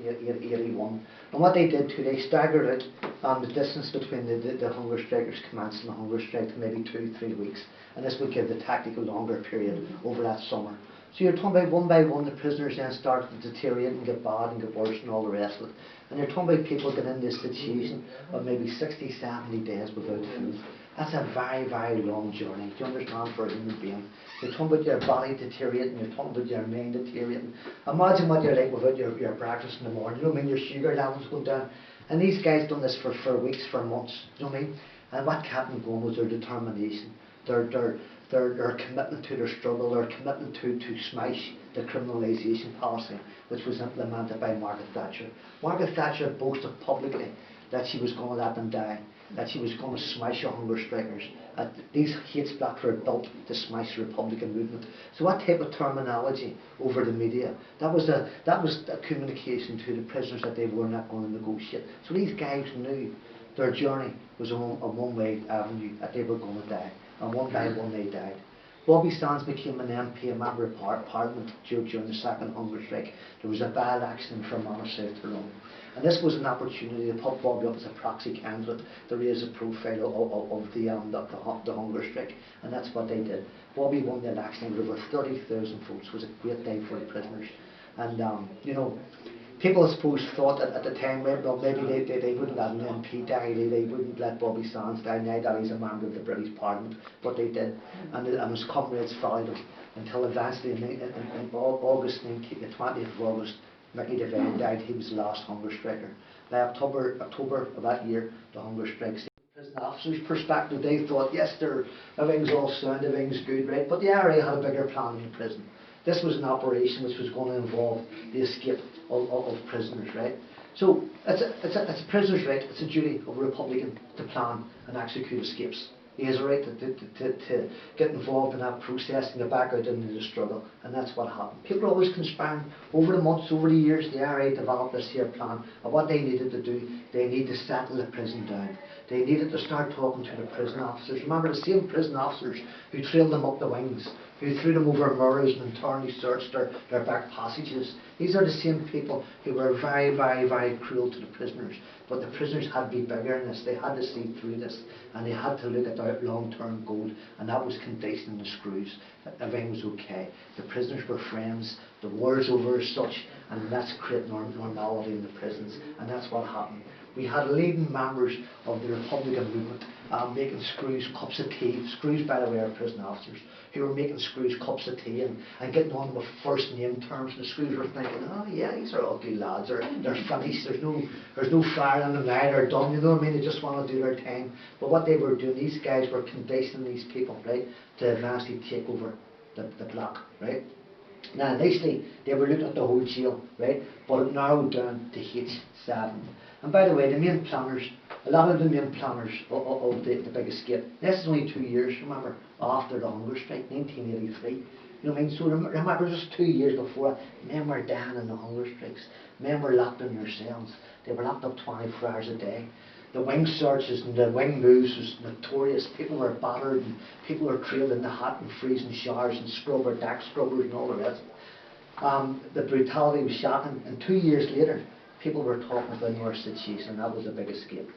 1981. And what they did too, they staggered out the distance between the hunger strikers commencing the hunger strike to maybe 2-3 weeks. And this would give the tactical longer period over that summer. So you're talking about one by one the prisoners then started to deteriorate and get bad and get worse and all the rest of it. And you're talking about people getting in this situation of maybe 60, 70 days without food. That's a very, very long journey. Do you understand, for a human being? You're talking about your body deteriorating, you're talking about your mind deteriorating. Imagine what you're like without your breakfast in the morning. You know what I mean? Your sugar levels go down. And these guys done this for weeks, for months. You know what I mean? And what kept them going was their determination, their commitment to their struggle, their commitment to smash the criminalisation policy which was implemented by Margaret Thatcher. Margaret Thatcher boasted publicly that she was going to let them die, that she was going to smash the hunger strikers, that these hate splats were built to smash the Republican movement. So what type of terminology over the media? That was a communication to the prisoners that they were not going to negotiate. So these guys knew their journey was on a one-way avenue, that they were going to die, and one by one they died. Bobby Sands became an MP, a member of Parliament, during the second hunger strike. There was a by-election in Fermanagh, South Tyrone. And this was an opportunity to put Bobby up as a proxy candidate to raise the profile of the hunger strike. And that's what they did. Bobby won the election with over 30,000 votes. It was a great day for the prisoners. And, you know, people, I suppose, thought that at the time, well, maybe they wouldn't let an MP die, they wouldn't let Bobby Sands die, now that he's a member of the British Parliament, but they did, and his comrades followed him, until eventually in August, the 20th of August, Mickey Devine died. He was the last hunger striker. By October of that year, the hunger strike. From the prison officers' perspective, they thought, yes, everything's all sound, everything's good, right, but the IRA had a bigger plan in the prison. This was an operation which was going to involve the escape of prisoners, right? So it's a prisoner's right, it's a duty of a Republican to plan and execute escapes. He has a right to get involved in that process and get back out into the struggle, and that's what happened. People are always conspiring. Over the months, over the years, the IRA developed this here plan of what they needed to do. They needed to settle the prison down. They needed to start talking to the prison officers. Remember, the same prison officers who trailed them up the wings, who threw them over mirrors and internally searched their back passages. These are the same people who were very, very, very cruel to the prisoners. But the prisoners had to be bigger than this. They had to see through this, and they had to look at their long-term goal, and that was conditioning the screws. Everything was okay. The prisoners were friends. The war's over as such, and let's create normality in the prisons. And that's what happened. We had leading members of the Republican movement making screws cups of tea. Screws, by the way, are prison officers who were making screws cups of tea and getting on with first name terms. And the screws were thinking, oh yeah, these are ugly lads. They're finished. There's no fire in them now. They're done. You know what I mean? They just want to do their time. But what they were doing, these guys were conditioning these people, right, to eventually take over the block, right. Now initially they were looking at the whole jail, right, but it narrowed down to H7. And by the way, the main planners, a lot of the main planners of the big escape, this is only 2 years, remember, after the hunger strike, 1983. You know what I mean? So remember, just 2 years before, men were dying in the hunger strikes. Men were locked in their cells. They were locked up 24 hours a day. The wing searches and the wing moves was notorious. People were battered and people were trailed in the hot and freezing showers and deck scrubbers and all the rest. The brutality was shocking, and 2 years later, people were talking about our situation, and that was a big escape.